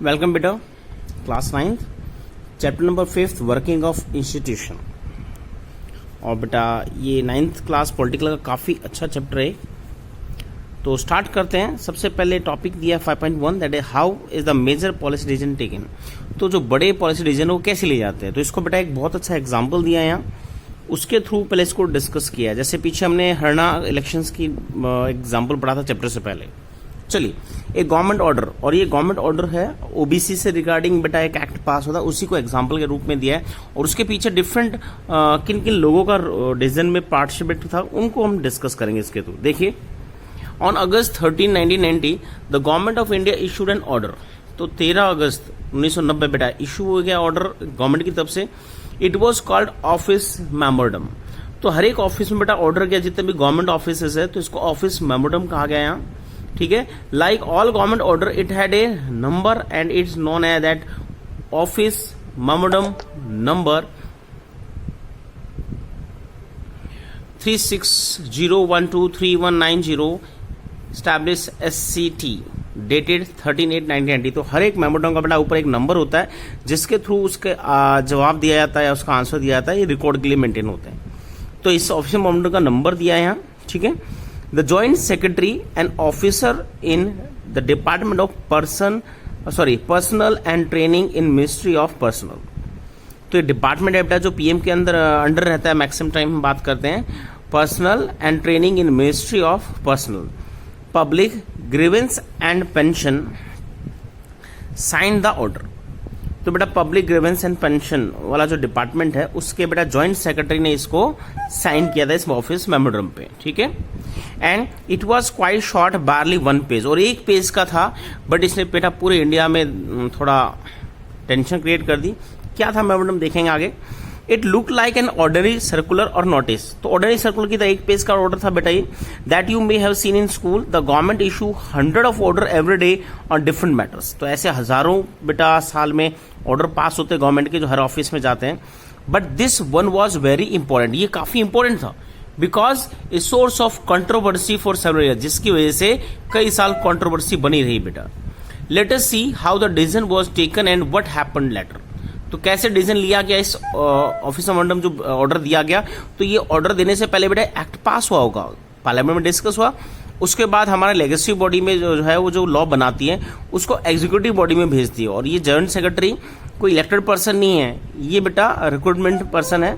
Welcome बेटा, class 9th chapter number 5 working of institution. और बेटा ये 9th क्लास पॉलिटिकल का काफ़ी अच्छा चैप्टर है, तो स्टार्ट करते हैं। सबसे पहले टॉपिक दिया 5.1 that is how is the major policy decision taken. तो जो बड़े पॉलिसी डिसीजन वो कैसे ले जाते हैं, तो इसको बेटा एक बहुत अच्छा एग्जाम्पल दिया है यहाँ, उसके थ्रू पहले इसको डिस्कस किया। जैसे पीछे हमने हरियाणा इलेक्शंस की एग्जाम्पल पढ़ा था चैप्टर से पहले। चलिए, एक गवर्नमेंट ऑर्डर, और ये गवर्नमेंट ऑर्डर है ओबीसी से रिगार्डिंग बेटा एक एक्ट पास होता है, उसी को एग्जांपल के रूप में दिया है। और उसके पीछे डिफरेंट किन किन लोगों का डिसीजन में पार्टिसिपेट था उनको हम डिस्कस करेंगे इसके थ्रू। देखिए, on August 13, 1990 the government of India issued N order. तो 13 अगस्त 1990 बेटा इशू हो गया ऑर्डर गवर्नमेंट की तरफ से। It was called office memorandum. तो हर एक ऑफिस में बेटा ऑर्डर किया, जितने भी गवर्नमेंट ऑफिस है तो इसको ऑफिस मेमोरेंडम कहा गया यहाँ, ठीक है। Like all government order it had a number and it's known as that office memorandum number 36012319 establish SCT dated 13/8/1990। तो हर एक मेमोरेंडम का बेटा ऊपर एक नंबर होता है जिसके थ्रू उसके जवाब दिया जाता है या उसका आंसर दिया जाता है, ये रिकॉर्ड के लिए मेंटेन होते हैं। तो इस ऑफिस मेमोरेंडम का नंबर दिया है यहाँ, ठीक है। The joint secretary and officer in the department of personal and training in ministry of personal. तो ये डिपार्टमेंट है बेटा जो पीएम के अंदर अंडर रहता है, मैक्सिमम टाइम हम बात करते हैं। Personal and training in ministry of personal, public grievance and pension sign the order. तो बेटा पब्लिक ग्रीवेंस एंड पेंशन वाला जो डिपार्टमेंट है उसके बेटा जॉइंट सेक्रेटरी ने इसको साइन किया था इस ऑफिस मेमोरेंडम पे, ठीक है। And it was quite short, बारली 1 page, और 1 पेज का था, बट इसने बेटा पूरे इंडिया में थोड़ा टेंशन क्रिएट कर दी। क्या था मेमोरेंडम देखेंगे आगे। It look like an ordinary circular और नोटिस। तो ऑर्डनरी सर्कुलर की तरह 1 पेज का ऑर्डर था बेटा ये। That you may have seen in school the government issue 100 of order every day on different matters. तो ऐसे हजारों बेटा साल में ऑर्डर पास होते गवर्नमेंट के जो हर ऑफिस में जाते हैं, but this one was very important. ये काफी इंपॉर्टेंट था because a source of controversy for several years, जिसकी वजह से कई साल कंट्रोवर्सी बनी रही बेटा। Let us see how the decision was taken and what happened later. तो कैसे डिसीजन लिया गया इस ऑफिस मेमोरेंडम जो ऑर्डर दिया गया। तो ये ऑर्डर देने से पहले बेटा एक्ट पास हुआ होगा, पार्लियामेंट में डिस्कस हुआ, उसके बाद हमारा लेजिस्लेटिव बॉडी में जो है वो जो लॉ बनाती है उसको एग्जीक्यूटिव बॉडी में भेजती है। और ये जॉइंट सेक्रेटरी कोई इलेक्टेड पर्सन नहीं है, ये बेटा रिक्रूटमेंट पर्सन है,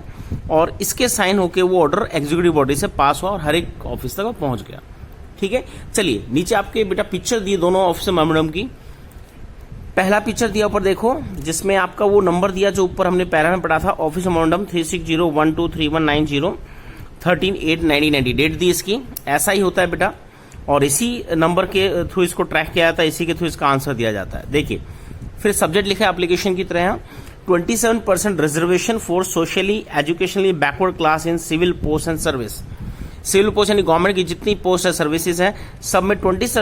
और इसके साइन होके वो ऑर्डर एग्जीक्यूटिव बॉडी से पास हुआ और हर एक ऑफिस तक वो पहुंच गया, ठीक है। चलिए, नीचे आपके बेटा पिक्चर दिए दोनों ऑफिस मेमोरेंडम की। पहला पिक्चर दिया ऊपर देखो, जिसमें आपका वो नंबर दिया जो ऊपर हमने पैरा में पढ़ा था, ऑफिस मेमोरेंडम 36012319 13/8/1990 डेट दी इसकी। ऐसा ही होता है बेटा, और इसी नंबर के थ्रू इसको ट्रैक किया जाता है, इसी के थ्रू इसका आंसर दिया जाता है। देखिए, फिर सब्जेक्ट लिखा है एप्लीकेशन की तरह 27% reservation for socially educationally backward class in civil post and service. Civil post यानी गवर्नमेंट की जितनी पोस्ट है सर्विसेज है सब में 27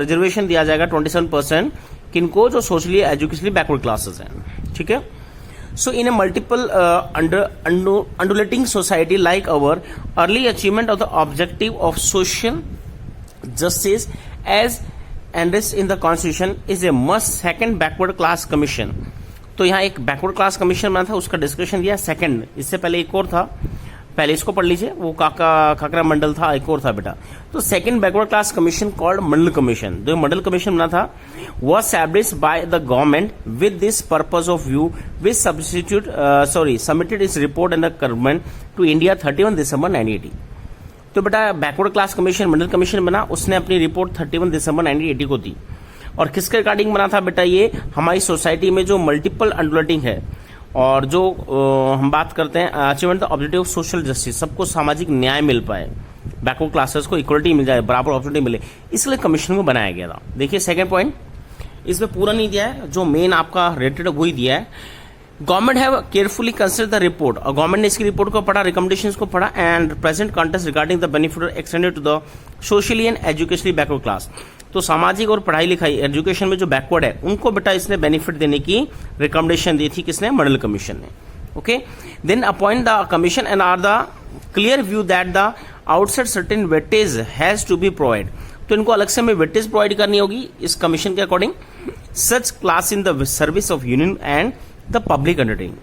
रिजर्वेशन दिया जाएगा, 27% किनको, जो सोशली एजुकेशनली बैकवर्ड क्लासेस हैं, ठीक है। So in a multiple undulating society like our, early achievement of the objective of social justice as addressed in the constitution is a must second backward class commission. तो यहाँ एक backward class commission बना था, उसका discussion दिया second. इससे पहले एक और था, पहले इसको पढ़ लीजिए, वो काकरा मंडल था, एक और था बेटा। तो second backward class commission called Mandal commission, जो मंडल कमीशन बना था, was established by the government with this purpose of view, which submitted its report and the government to India 31 December 1980। तो बेटा बैकवर्ड क्लास कमीशन मंडल कमीशन बना, उसने अपनी report 31 दिसंबर 1980 को दी। और किसके रिगार्डिंग बना था बेटा ये, हमारी सोसाइटी में जो मल्टीपल अंडरलेटिंग है और जो हम बात करते हैं achievement the objective of social justice, सबको सामाजिक न्याय मिल पाए, बैकवर्ड क्लासेस को इक्वलिटी मिल जाए, बराबर अपॉर्चुनिटी मिले, इसलिए कमीशन को बनाया गया था। देखिए सेकंड पॉइंट, इसमें पूरा नहीं दिया है, जो मेन आपका रेटेड वही दिया है। Government have carefully consider the report, और गवर्नमेंट ने इसकी रिपोर्ट को पढ़ा, रिकमेंडेशंस को पढ़ा, and present context regarding the benefit extended to the socially and educationally backward class. तो सामाजिक और पढ़ाई लिखाई एजुकेशन में जो बैकवर्ड है उनको बेटा इसने बेनिफिट देने की रिकमेंडेशन दी थी, किसने, मंडल कमीशन ने। Okay, then appoint the commission and are the clear view that the outside certain weightage has to be provide. तो इनको अलग से हमें वेटेज प्रोवाइड करनी होगी इस कमीशन के according. Such class in the service of union and the public undertaking.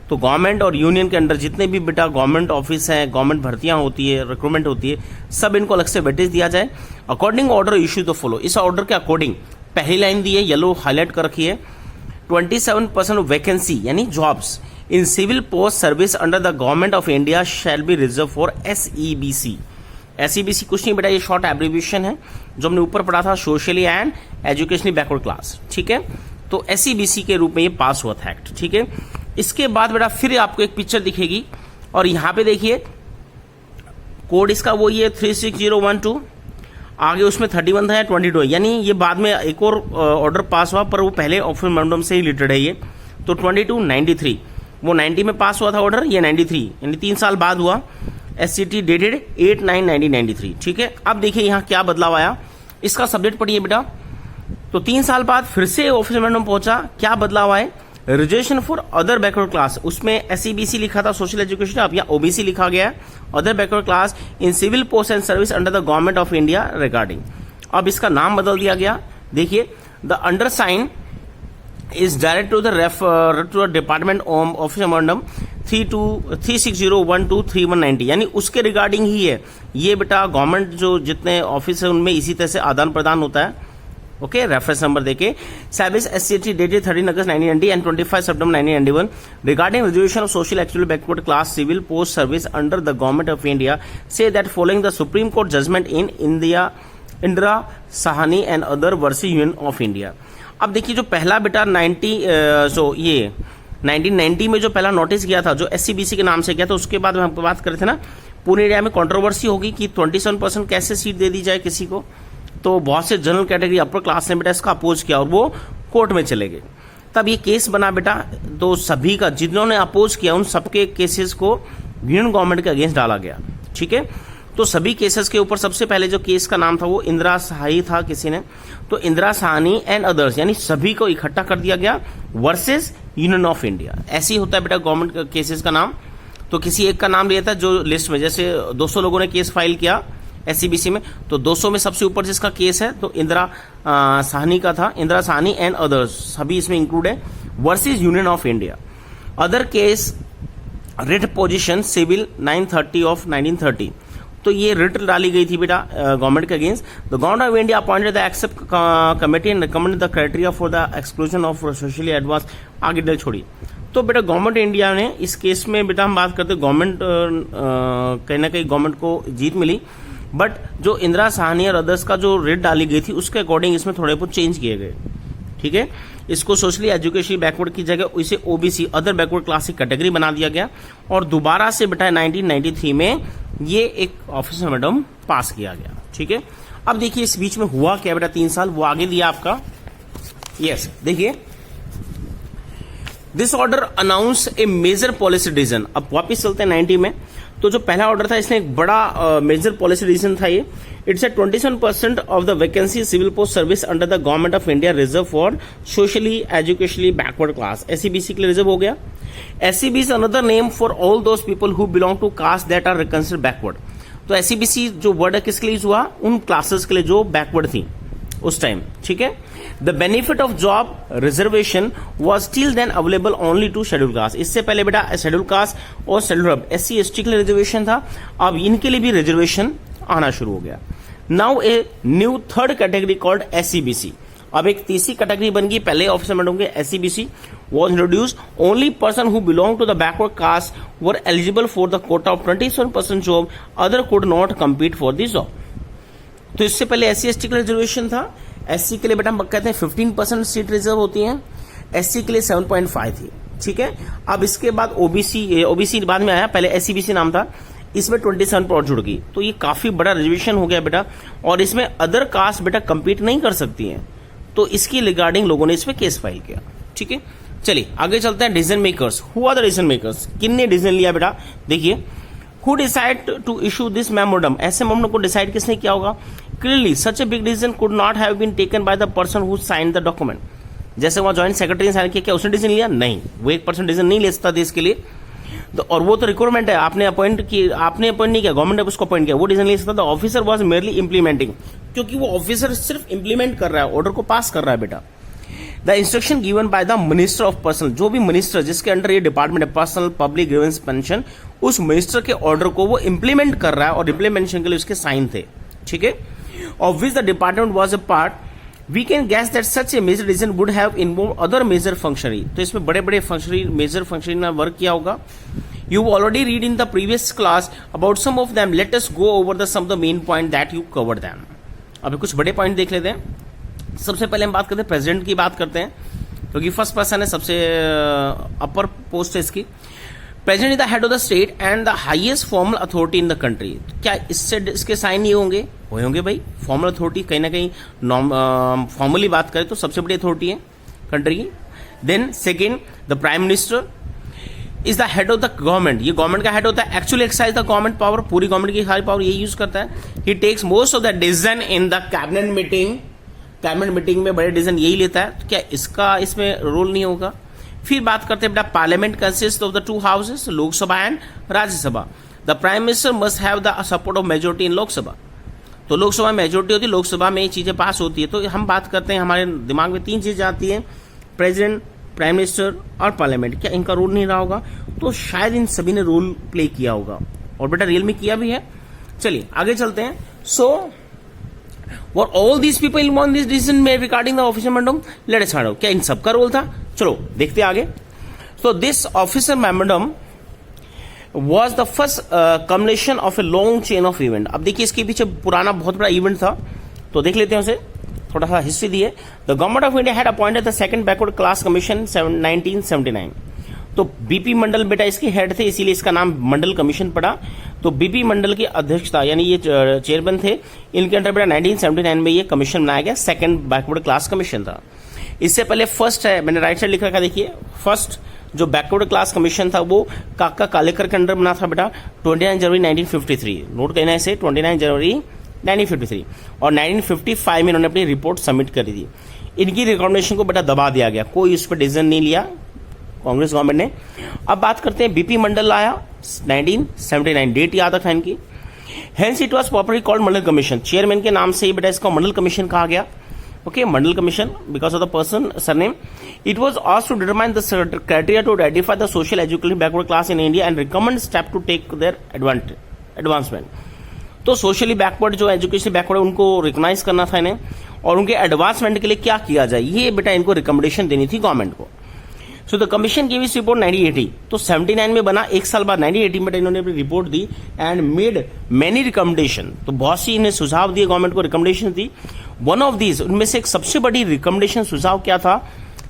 तो गवर्नमेंट और यूनियन के अंडर जितने भी बेटा गवर्नमेंट ऑफिस हैं, गवर्नमेंट भर्तियां होती है, रिक्रूटमेंट होती है, सब इनको अलग से वेटेज दिया जाए। According order issue the follow, इस ऑर्डर के अकॉर्डिंग पहली लाइन दी है, येलो हाईलाइट कर रखी है, 27% ऑफ वैकेंसी यानी jobs in civil post service under the government of India shall be reserve for SEBC। SEBC कुछ नहीं बेटा, ये शॉर्ट एब्रीविएशन है जो हमने ऊपर पढ़ा था, socially and educationally backward class. ठीक है, तो SEBC के रूप में ये पास हुआ था एक्ट। ठीक है, इसके बाद बेटा फिर आपको एक पिक्चर दिखेगी और यहां पे देखिए कोड इसका वो ये 36012, आगे उसमें 31 था या 22 है, यानी ये बाद में एक और ऑर्डर पास हुआ पर वो पहले ऑफिस मेमोरेंडम से ही रिलेटेड है ये। तो 2293 वो 90 में पास हुआ था ऑर्डर, ये 93 यानी 3 साल बाद हुआ। SCT dated 8/9/1993। ठीक है, अब देखिए यहाँ क्या बदलाव आया, इसका सब्जेक्ट पढ़िए बेटा। तो 3 साल बाद फिर से ऑफिस मेमोरेंडम पहुंचा, क्या बदलाव आए, reservation for other backward class, उसमें SEBC लिखा था सोशल एजुकेशन, अब यहाँ OBC लिखा गया है, other backward class in civil post and service under the government of India regarding. अब इसका नाम बदल दिया गया, देखिए the undersign is direct to the department office memorandum 360123190, यानी उसके रिगार्डिंग ही है ये बेटा। गवर्नमेंट जो जितने ऑफिस है उनमें इसी तरह से आदान प्रदान होता है। ओके, रेफरेंस नंबर देके service SCT dated 13 August 1990 and 25 September 1991 regarding reservation of social actually backward class civil post service under the government of India से that following the supreme court judgement in Indira Sahni and other versus union of India. अब देखिए जो पहला बेटा 1990 में जो पहला notice किया था जो SEBC के नाम से किया था, उसके बाद हम बात कर रहे थे ना, पूरे इंडिया में कंट्रोवर्सी होगी कि 27% कैसे सीट दे दी जाए किसी को। तो बहुत से जनरल कैटेगरी अपर क्लास ने बेटा इसका अपोज किया और वो कोर्ट में चले गए। तब ये केस बना बेटा, तो सभी का जिन्होंने अपोज किया उन सबके केसेस को यूनियन गवर्नमेंट के अगेंस्ट डाला गया। ठीक है, तो सभी केसेस के ऊपर सबसे पहले जो केस का नाम था वो इंदिरा साहनी था किसी ने, तो इंदिरा साहनी एंड अदर्स यानी सभी को इकट्ठा कर दिया गया वर्सेस यूनियन ऑफ इंडिया। ऐसे ही होता है बेटा गवर्नमेंट केसेस का नाम, तो किसी एक का नाम लिया था जो लिस्ट में, जैसे 200 लोगों ने केस फाइल किया SEBC में, तो 200 में सबसे ऊपर जिसका केस है तो इंदिरा साहनी का था, इंदिरा साहनी एंड अदर्स सभी इसमें इंक्लूड है, versus union of India. Other case writ position civil 930 of 1930, तो ये रिट डाली गई थी बेटा गवर्नमेंट के against. The government of India appointed the expert committee and recommended the criteria for the exclusion of socially advance, आगे डल छोड़ी। तो बेटा गवर्नमेंट इंडिया ने इस केस में बेटा हम बात करते गवर्नमेंट कहीं ना कहीं गवर्नमेंट को जीत मिली, बट जो इंदिरा साहनी और अदर्स का जो रेट डाली गई थी उसके अकॉर्डिंग इसमें थोड़े बहुत चेंज किए गए। ठीक है, इसको सोशली एजुकेशनली बैकवर्ड की जगह इसे OBC अदर बैकवर्ड क्लास की कैटेगरी बना दिया गया और दोबारा से बेटा 1993 में ये एक ऑफिस मेमोरेंडम पास किया गया। ठीक है, अब देखिए इस बीच में हुआ क्या बेटा, 3 साल वो आगे दिया आपका। यस, देखिए this order announce a major policy decision. अब वापिस चलते हैं 90 में, तो जो पहला ऑर्डर था इसने एक बड़ा मेजर पॉलिसी डिसीजन था ये। It's a 27% of the vacancy civil post service under the government of India reserve for socially educationally backward class, SEBC के लिए रिजर्व हो गया। SEBC is another name for all those people who belong to caste that are considered backward. तो SEBC जो word है किसके लिए use हुआ, उन क्लासेस के लिए जो बैकवर्ड थी उस टाइम। ठीक है, the benefit of job reservation was still then available only to schedule caste. इससे पहले बेटा शेड्यूल कास्ट और शेड्यूल SC ST के लिए रिजर्वेशन था, अब इनके लिए भी रिजर्वेशन आना शुरू हो गया। Now a new third category called SEBC, अब एक तीसरी कैटेगरी बन गई, पहले ऑफिसर में होंगे SEBC was introduced. Only person who belong to the backward caste were eligible for the quota of 27% job. Other could not compete for this job. तो इससे पहले SC ST के लिए रिजर्वेशन था, SC के लिए बेटा हम कहते हैं 15% सीट रिजर्व होती हैं, SC के लिए 7.5 थी। ठीक है, अब इसके बाद OBC बाद में आया, पहले SEBC नाम था, इसमें 27 और जुड़ गई, तो ये काफी बड़ा रिजर्वेशन हो गया बेटा, और इसमें अदर कास्ट बेटा कंपीट नहीं कर सकती हैं, तो इसकी रिगार्डिंग लोगों ने इसमें केस फाइल किया। ठीक है, चलिए आगे चलते हैं। Decision makers, who are the decision makers, किसने डिसीजन लिया बेटा, देखिए who decide to issue this memorandum, ऐसे मेमोरेंडम को डिसाइड किसने किया होगा। Clearly such a big decision could not have been taken by the person who signed the document. जैसे वहां ज्वाइंट सेक्रेटरी ने साइन किया, क्या उसने डिसीजन लिया, नहीं, वो 1% डिसीजन नहीं ले सकता देश के लिए, तो और वो तो रिक्वायरमेंट है, आपने अपॉइंट नहीं किया, गवर्नमेंट ने उसको अपॉइंट किया, वो डिसीजन ले सकता। The officer was merely implementing, क्योंकि वो ऑफिसर सिर्फ इंप्लीमेंट कर रहा है, ऑर्डर को पास कर रहा है बेटा। The instruction given by the minister of personal, जो भी मिनिस्टर जिसके अंडर ये डिपार्टमेंट है पर्सनल पब्लिक ग्रीवेंस पेंशन, उस मिनिस्टर के ऑर्डर को वो इंप्लीमेंट कर रहा है और इंप्लीमेंटेशन के लिए उसके साइन थे, ठीक है, of which the department was a part, we can guess that such a major decision would have involve other major functionary. तो इसमें बड़े बड़े फंक्शनरी मेजर फंक्शनरी ने वर्क किया होगा। You already read in the previous class about some of them, let us go over the some of the main point that you covered them. अभी कुछ बड़े पॉइंट देख लेते हैं। सबसे पहले हम बात करते हैं प्रेसिडेंट की बात करते हैं, क्योंकि फर्स्ट पर्सन है, सबसे अपर पोस्ट है इसकी। President is the head of the state and the highest formal authority in the country. क्या इससे इसके साइन नहीं होंगे? होंगे भाई। फॉर्मल अथॉरिटी कहीं ना कहीं फॉर्मली बात करें तो सबसे बड़ी अथॉरिटी है कंट्री की। Then second, the prime minister is the head of the government, ये गवर्नमेंट का हेड होता है, actually exercise the government power, पूरी गवर्नमेंट की सारी पावर ये यूज करता है। He takes most of the decision in the cabinet meeting, cabinet meeting में बड़े डिसीजन यही लेता है। तो क्या इसका इसमें रोल नहीं होगा? फिर बात करते हैं बेटा, parliament consist of the two houses, Lok Sabha and Rajya Sabha. The prime minister must have the support of majority in Lok Sabha, तो लोकसभा में मेजोरिटी होती है, लोकसभा में ये चीजें पास होती है। तो हम बात करते हैं, हमारे दिमाग में तीन चीजें आती हैं, प्रेसिडेंट, प्राइम मिनिस्टर और पार्लियामेंट। क्या इनका रोल नहीं रहा होगा? तो शायद इन सभी ने रोल प्ले किया होगा, और बेटा रियल में किया भी है। चलिए आगे चलते हैं। So were all these people involve in this decision में regarding the officer memorandum, let us find out क्या इन सबका रोल था। चलो देखते हैं आगे। So this officer memorandum was the first culmination of a long chain of event। अब देखिए इसके पीछे पुराना बहुत बड़ा इवेंट था, तो देख लेते हैं उसे, थोड़ा सा हिस्ट्री दी है। The government of India had appointed the second backward class commission 1979। तो बीपी मंडल बेटा इसके हेड थे, इसीलिए इसका नाम मंडल कमीशन पड़ा। तो बीपी मंडल की अध्यक्षता यानी ये चेयरमैन थे, इनके अंडर बेटा 1979 में ये कमीशन बनाया गया, सेकंड बैकवर्ड क्लास कमीशन था। इससे पहले फर्स्ट है, मैंने राइट साइड लिख रखा, देखिए फर्स्ट जो बैकवर्ड क्लास कमीशन था वो काका कालेकर के अंडर बना था बेटा 29 जनवरी 1953। नोट करना है इसे, 29 जनवरी 1953। और 1955 में इन्होंने अपनी रिपोर्ट सबमिट करी थी। इनकी रिकमेंडेशन को बेटा दबा दिया गया, कोई उस पर डिसीजन नहीं लिया कांग्रेस गवर्नमेंट ने। अब बात करते हैं बीपी मंडल आया 1979, डेट याद रखा इनकी। Hence it was properly called Mandal commission, chairman के नाम से ही बेटा इसको मंडल कमीशन कहा गया। Okay, Mandal Commission because of the person surname. It was asked to determine the criteria to identify the social educational backward class in India and recommend step to take their advancement. तो socially backward जो education backward उनको recognise करना था इन्हें, और उनके advancement के लिए क्या किया जाए ये बेटा इनको रिकमेंडेशन देनी थी गवर्नमेंट को। सो द कमीशन गिव इस रिपोर्ट 1980, तो 79 में बना, एक साल बाद 1980 में इन्होंने अपनी रिपोर्ट दी एंड मेड मेनी रिकमेंडेशन। तो बहुत सी इन्हें सुझाव दिए, गवर्नमेंट को रिकमेंडेशन दी। वन ऑफ दीज, उनमें से एक सबसे बड़ी रिकमेंडेशन सुझाव क्या था?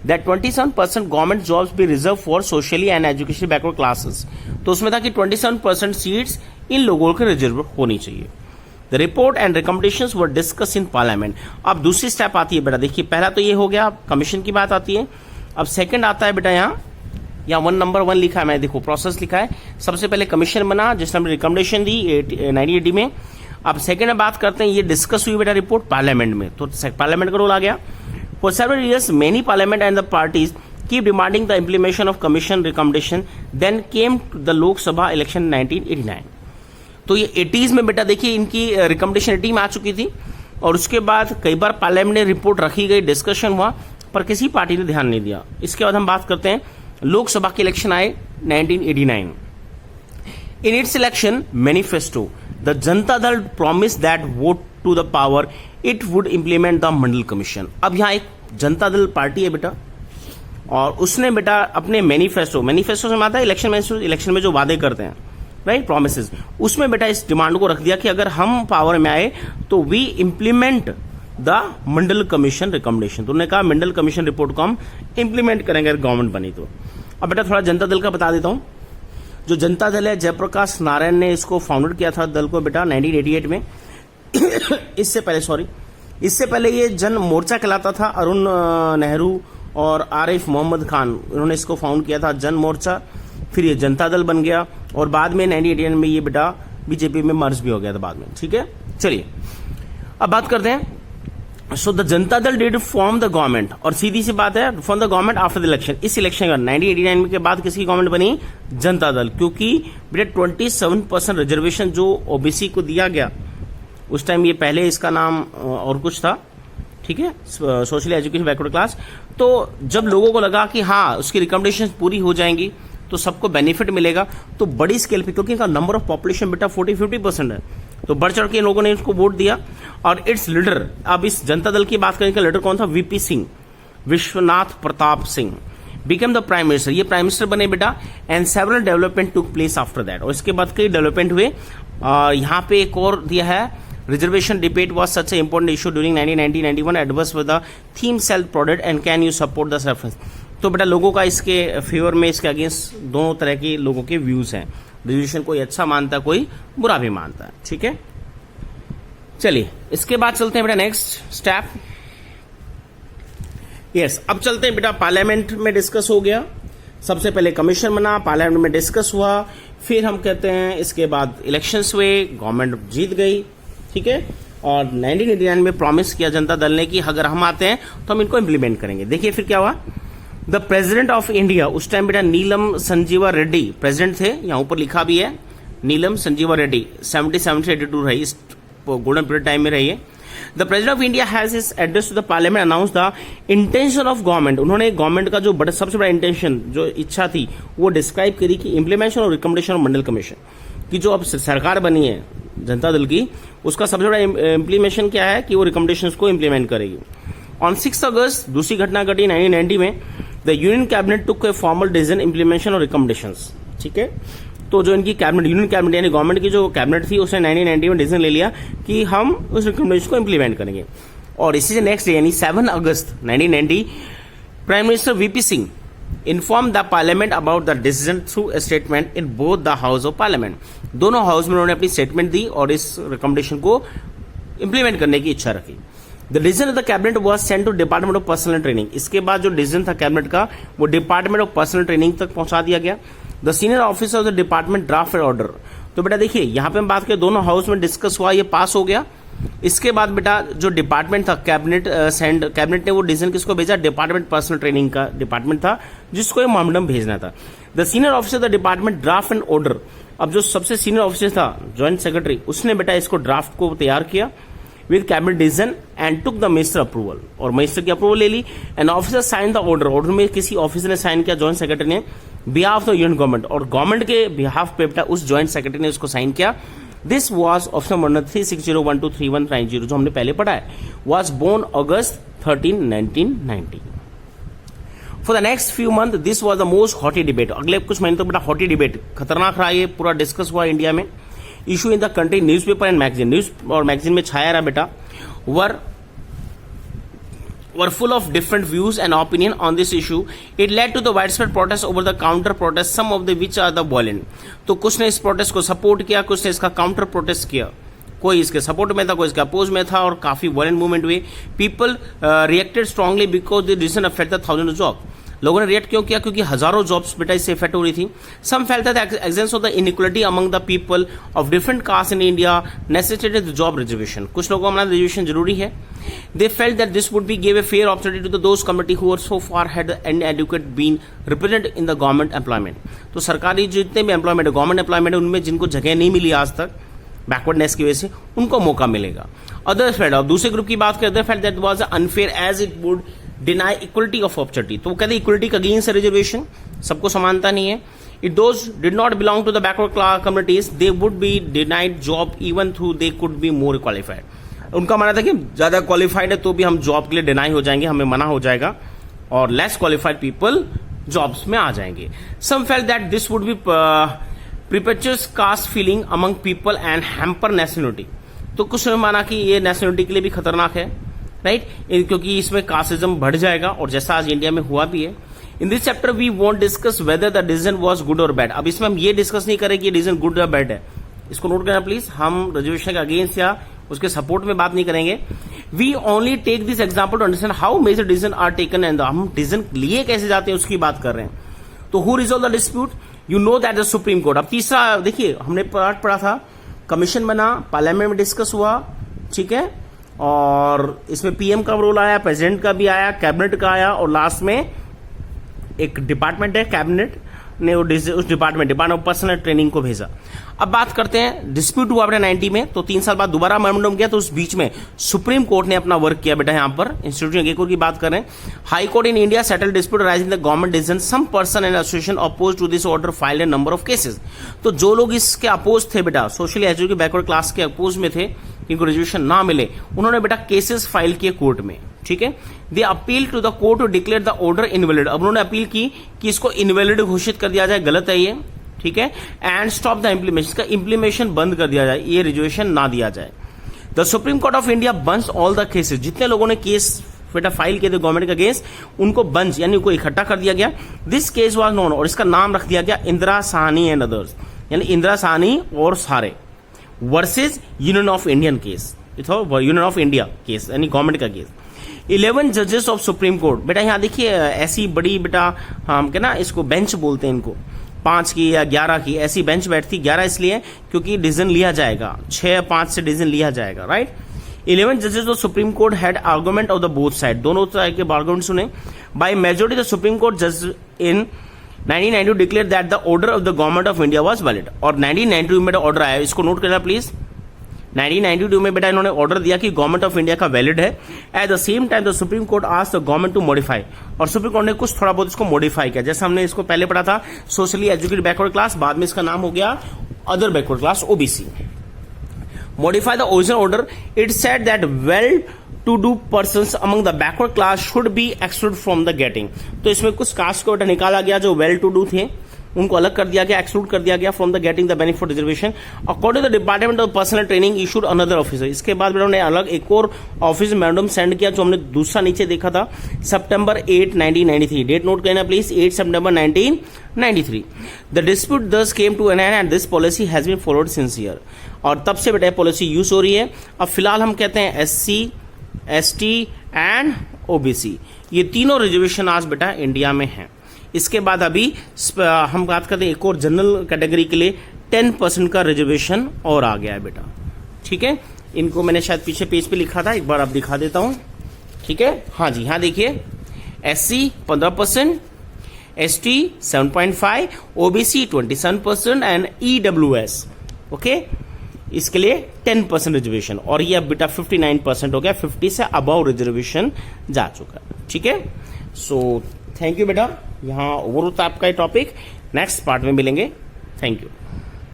That 27% government jobs be reserve for socially and education backward classes. तो उसमें था कि 27% सीट्स इन लोगों के रिजर्व होनी चाहिए। The report and recommendations were discuss in parliament. अब दूसरी स्टेप आती है बेटा, देखिए पहला तो ये हो गया, कमीशन की बात आती है। अब सेकंड आता है बेटा यहाँ 1 नंबर 1 लिखा है, मैं देखो प्रोसेस लिखा है। सबसे पहले कमीशन बना जिसने हमने रिकमेंडेशन दी 1980 में। अब सेकंड बात करते हैं, ये डिस्कस हुई बेटा रिपोर्ट पार्लियामेंट में, तो पार्लियामेंट का रोल आ गया। For several years many parliament and the parties keep demanding the implementation of commission recommendation, then came the Lok Sabha election 1989। तो ये 80s में बेटा देखिए इनकी रिकमेंडेशन 80 में आ चुकी थी, और उसके बाद कई बार पार्लियामेंट में रिपोर्ट रखी गई, डिस्कशन हुआ, पर किसी पार्टी ने ध्यान नहीं दिया। इसके बाद हम बात करते हैं लोकसभा के इलेक्शन आए 1989। In its election manifesto the Janata Dal promise that vote to the power it would implement the Mandal commission. अब यहाँ एक जनता दल पार्टी है बेटा, और उसने बेटा अपने मैनिफेस्टो से आता है इलेक्शन में जो वादे करते हैं, राइट, प्रोमिसेस, उसमें बेटा इस डिमांड को रख दिया कि अगर हम पावर में आए तो we implement the Mandal commission recommendation. तो उन्होंने कहा मंडल कमीशन रिपोर्ट को हम इंप्लीमेंट करेंगे अगर गवर्नमेंट बनी तो। अब बेटा थोड़ा जनता दल का बता देता हूं। जो जनता दल है, जयप्रकाश नारायण ने इसको फाउंडेड किया था दल को बेटा 1988 में। इससे पहले ये जन मोर्चा कहलाता था। अरुण नेहरू और आरिफ मोहम्मद खान इन्होंने इसको फाउंड किया था, जन मोर्चा। फिर ये जनता दल बन गया, और बाद में 1988 में ये बेटा बीजेपी में मर्ज भी हो गया था बाद में। ठीक है, चलिए अब बात करते हैं। सो द जनता दल डिड फॉर्म द गवर्नमेंट, और सीधी सी बात है, form the government after the election. इस इलेक्शन का 1989 के बाद किसकी गवर्नमेंट बनी? जनता दल, क्योंकि बेटा 27% रिजर्वेशन जो ओबीसी को दिया गया उस टाइम, ये पहले इसका नाम और कुछ था, ठीक है, सोशली एजुकेशन बैकवर्ड क्लास। तो जब लोगों को लगा कि हाँ उसकी रिकमेंडेशन पूरी हो जाएंगी तो सबको बेनिफिट मिलेगा, तो बड़ी स्केल पे, क्योंकि इनका नंबर ऑफ पॉपुलेशन बेटा 40-50% है, तो बढ़ चढ़ के इन लोगों ने इसको वोट दिया। और इट्स लीडर, अब इस जनता दल की बात करें कि लीडर कौन था, VP Singh, Vishwanath Pratap Singh become the prime minister, ये प्राइम मिनिस्टर बने बेटा। And several development took place after that, और इसके बाद कई डेवलपमेंट हुए। यहाँ पे एक और दिया है, reservation debate was such A important issue during 1990-91 adverse with the theme self product and can you support the reference. तो बेटा लोगों का इसके फेवर में, इसके अगेंस्ट दोनों तरह के लोगों के व्यूज हैं। रिजर्वेशन कोई अच्छा मानता है, कोई बुरा भी मानता है, ठीक है। चलिए इसके बाद चलते हैं बेटा नेक्स्ट स्टेप। यस, अब चलते हैं बेटा, पार्लियामेंट में डिस्कस हो गया, सबसे पहले कमीशन बना, पार्लियामेंट में डिस्कस हुआ, फिर हम कहते हैं इसके बाद इलेक्शंस हुए, गवर्नमेंट जीत गई, ठीक है। और 1989 में प्रॉमिस किया जनता दल ने कि अगर हम आते हैं तो हम इनको इंप्लीमेंट करेंगे। देखिए फिर क्या हुआ, द प्रेसिडेंट ऑफ इंडिया, उस टाइम बेटा नीलम संजीवा रेड्डी प्रेसिडेंट थे, यहां ऊपर लिखा भी है नीलम संजीवा रेड्डी, 77 से 82 रही, इस गोल्डन पीरियड टाइम में रही है। The president of India has his address to the parliament announce the intention of government, उन्होंने गवर्नमेंट का जो सबसे बड़ा इंटेंशन, जो इच्छा थी, वो डिस्क्राइब करी कि इम्प्लीमेंटेशन और रिकमेंडेशन ऑफ मंडल कमीशन की जो अब सरकार बनी है जनता दल की, उसका सबसे बड़ा इम्प्लीमेशन क्या है कि वो रिकमेंडेशंस को इम्प्लीमेंट करेगी। ऑन 6 अगस्त दूसरी घटना घटी 1990 में, the union cabinet took a formal decision implementation और रिकमेंडेशंस, ठीक है। तो जो इनकी कैबिनेट, यूनियन कैबिनेट यानी गवर्नमेंट की जो कैबिनेट थी, उसने 1990 में डिसीजन ले लिया कि हम उस रिकमेंडेशन को इम्प्लीमेंट करेंगे। और इसी से नेक्स्ट डे यानी 7 अगस्त 1990, prime minister VP Singh inform the parliament about the decision through a statement in both the house of parliament, दोनों हाउस में उन्होंने अपनी स्टेटमेंट दी और इस रिकमेंडेशन को इम्प्लीमेंट करने की इच्छा रखी। The decision of the cabinet was sent to department of personnel training, इसके बाद जो डिसीजन था कैबिनेट का वो डिपार्टमेंट ऑफ पर्सनल ट्रेनिंग तक पहुंचा दिया गया। The senior officer of the department draft an order, तो बेटा देखिए यहां पे हम बात करें दोनों हाउस में डिस्कस हुआ, ये पास हो गया। इसके बाद बेटा जो डिपार्टमेंट था कैबिनेट ने वो डिसीजन किसको भेजा, डिपार्टमेंट पर्सनल ट्रेनिंग का डिपार्टमेंट था जिसको ये मेमोरेंडम भेजना था। The senior officer the department draft an order, अब जो सबसे सीनियर ऑफिसर था ज्वाइंट सेक्रेटरी, उसने बेटा इसको ड्राफ्ट को तैयार किया with cabinet decision and took the minister approval, और मिनिस्टर की अप्रूवल ले ली। And officer sign the order, order में किसी ऑफिसर ने साइन किया, ज्वाइंट सेक्रेटरी ने, बिहाफ द यूनियन गवर्नमेंट, और गवर्नमेंट के बिहाफ पे बेटा उस ज्वाइंट सेक्रेटरी ने उसको साइन किया। दिस वॉज ऑप्शन नंबर 3601231190 जो हमने पहले पढ़ा है, was born August 13, 1990। For the next few month this was the most hotly debate, अगले कुछ महीने तक बेटा हॉटी डिबेट खतरनाक रहा, ये पूरा डिस्कस हुआ इंडिया में। Issue in the country, newspaper and magazine, news और मैगजीन में छाया रहा बेटा, were full of different views and opinion on this issue. It led to the widespread protests over the counter protests, some of the which are the violent. तो कुछ ने इस protest को support किया, कुछ ने इसका काउंटर प्रोटेस्ट किया, कोई इसके सपोर्ट में था, कोई इसके अपोज में था, और काफी वायलेंट मूवमेंट हुए। People reacted strongly because the decision affect the thousand job, लोगों ने रिएक्ट क्यों किया, क्योंकि हजारों जॉब्स बेटा इससे इफेक्ट हो रही थी। Some felt that the existence of the inequality among the people of different caste in India necessitated the job reservation, कुछ लोगों को हमारा रिजर्वेशन जरूरी है। They felt that this would be give a fair opportunity to those community who were so far had inadequate been represented in the government employment. तो सरकारी जितने भी एम्प्लॉयमेंट है, गवर्नमेंट एम्प्लॉयमेंट है, उनमें जिनको जगह नहीं मिली आज तक बैकवर्डनेस की वजह से, उनको मौका मिलेगा। अदर फेल्ट, अब दूसरे ग्रुप की बात करें, felt that was unfair as it would deny equality of opportunity, तो वो कहते हैं इक्वलिटी का अगेंस्ट रिजर्वेशन, सबको समानता नहीं है। If those did not belong to the backward class communities, they would be denied job even though they could be more qualified. उनका मानना था कि ज्यादा क्वालिफाइड है तो भी हम जॉब के लिए डिनाई हो जाएंगे, हमें मना हो जाएगा, और लेस क्वालिफाइड पीपल जॉब्स में आ जाएंगे। Some felt that this would be perpetuous caste feeling among people and hamper nationality, तो कुछ ने माना कि ये नेशनलिटी के लिए भी खतरनाक है, राइट, क्योंकि इसमें कास्टिज्म बढ़ जाएगा, और जैसा आज इंडिया में हुआ भी है। In this chapter we want discuss whether the decision was good और बैड, अब इसमें हम ये डिस्कस नहीं करें कि ये डिसीजन गुड या बैड है, इसको नोट करना प्लीज, हम रिजर्वेशन के अगेंस्ट या उसके सपोर्ट में बात नहीं करेंगे। We only take this example to understand how major decision are taken and हम डिसीजन लिए कैसे जाते हैं उसकी बात कर रहे हैं। तो who resolve the dispute, you know that the supreme court. अब तीसरा देखिए, हमने पार्ट पढ़ा था, कमीशन बना, पार्लियामेंट में डिस्कस हुआ, ठीक है, और इसमें पीएम का रोल आया, प्रेसिडेंट का भी आया, कैबिनेट का आया, और लास्ट में एक डिपार्टमेंट है कैबिनेट, ने उस डिपार्टमेंट ऑफ पर्सनल ट्रेनिंग को भेजा। अब बात करते हैं, डिस्प्यूट हुआ अपने 90 में, तो 3 साल बाद दोबारा मेमोरेंडम किया, तो उस बीच में सुप्रीम कोर्ट ने अपना वर्क किया बेटा। यहाँ पर इंस्टीट्यूशन एक की बात करें, high court in India settle dispute rising the government decision, some person and association oppose to this order filed a number of cases. तो जो लोग इसके अपोज थे बेटा, सोशली एजुकेटेड बैकवर्ड क्लास के अपोज में थे, इनको रिजर्वेशन ना मिले, उन्होंने बेटा केसेस फाइल किए कोर्ट में, ठीक है। They appeal to the court to declare the order invalid. अब उन्होंने अपील की कि इसको इनवैलिड घोषित कर दिया जाए, गलत है ये, ठीक है, एंड स्टॉप द इम्प्लीमेशन, इसका इम्प्लीमेशन बंद कर दिया जाए, ये रिजर्वेशन ना दिया जाए। The supreme court of India bunch all the cases, जितने लोगों ने केस बेटा फाइल किए थे गवर्नमेंट का केस, उनको बंच यानी उनको इकट्ठा कर दिया गया। दिस केस वाज नोन, और इसका नाम रख दिया गया इंदिरा साहनी एंड अदर्स, यानी इंदिरा साहनी और सारे versus union of Indian case, union of India case यानी गवर्नमेंट का केस। 11 जजेस ऑफ सुप्रीम कोर्ट, बेटा यहाँ देखिए ऐसी बड़ी बेटा हम क्या ना इसको बेंच बोलते हैं इनको, 5 की या 11 की ऐसी बेंच बैठती, 11 इसलिए क्योंकि डिसीजन लिया जाएगा, 6-5 से डिसीजन लिया जाएगा, राइट। 11 जजेस of supreme court had argument of the both side, दोनों तरह के आर्गुमेंट सुने। By majority the supreme court जज इन 1992 declare that the order of the government of India was valid, और 1992 में ऑर्डर आया, इसको नोट करना प्लीज। 1992 में बेटा इन्होंने ऑर्डर दिया कि गवर्नमेंट ऑफ इंडिया का वैलिड है। At the same time the supreme court asked the government to modify, और सुप्रीम कोर्ट ने कुछ थोड़ा बहुत इसको मॉडिफाई किया, जैसे हमने इसको पहले पढ़ा था सोशली एजुकेटेड बैकवर्ड क्लास, बाद में इसका नाम हो गया other backward class OBC. Modify the original order, it said that well to do persons among the backward class should be exclude from the getting. तो इसमें कुछ कास्ट को निकाला गया, जो वेल टू डू थे उनको अलग कर दिया गया, एक्सक्लूड कर दिया गया from the getting the benefit reservation. According to the department of personnel training issued another officer. इसके बाद उन्होंने अलग एक और ऑफिस मेमोरेंडम सेंड किया, जो हमने दूसरा नीचे देखा था, सितंबर 8, 1993। डेट नोट करना प्लीज, 8 सितंबर 1993। The dispute thus came to an end and this policy has been followed since year, और तब से बेटा पॉलिसी यूज हो रही है। अब फिलहाल हम कहते हैं SC, ST एंड OBC, ये तीनों रिजर्वेशन आज बेटा इंडिया में हैं। इसके बाद अभी हम बात करते हैं एक और जनरल कैटेगरी के लिए 10% का रिजर्वेशन और आ गया है बेटा, ठीक है। इनको मैंने शायद पीछे पेज पे लिखा था, एक बार आप दिखा देता हूं, ठीक है। हाँ जी, हाँ देखिए, SC 15%, ST 7.5, OBC 27% and EWS, okay, इसके लिए 10% रिजर्वेशन, और ये अब बेटा 59% हो गया, 50 से अबव रिजर्वेशन जा चुका है, ठीक है। सो थैंक यू बेटा, यहाँ ओवर होता है आपका टॉपिक, नेक्स्ट पार्ट में मिलेंगे, थैंक यू।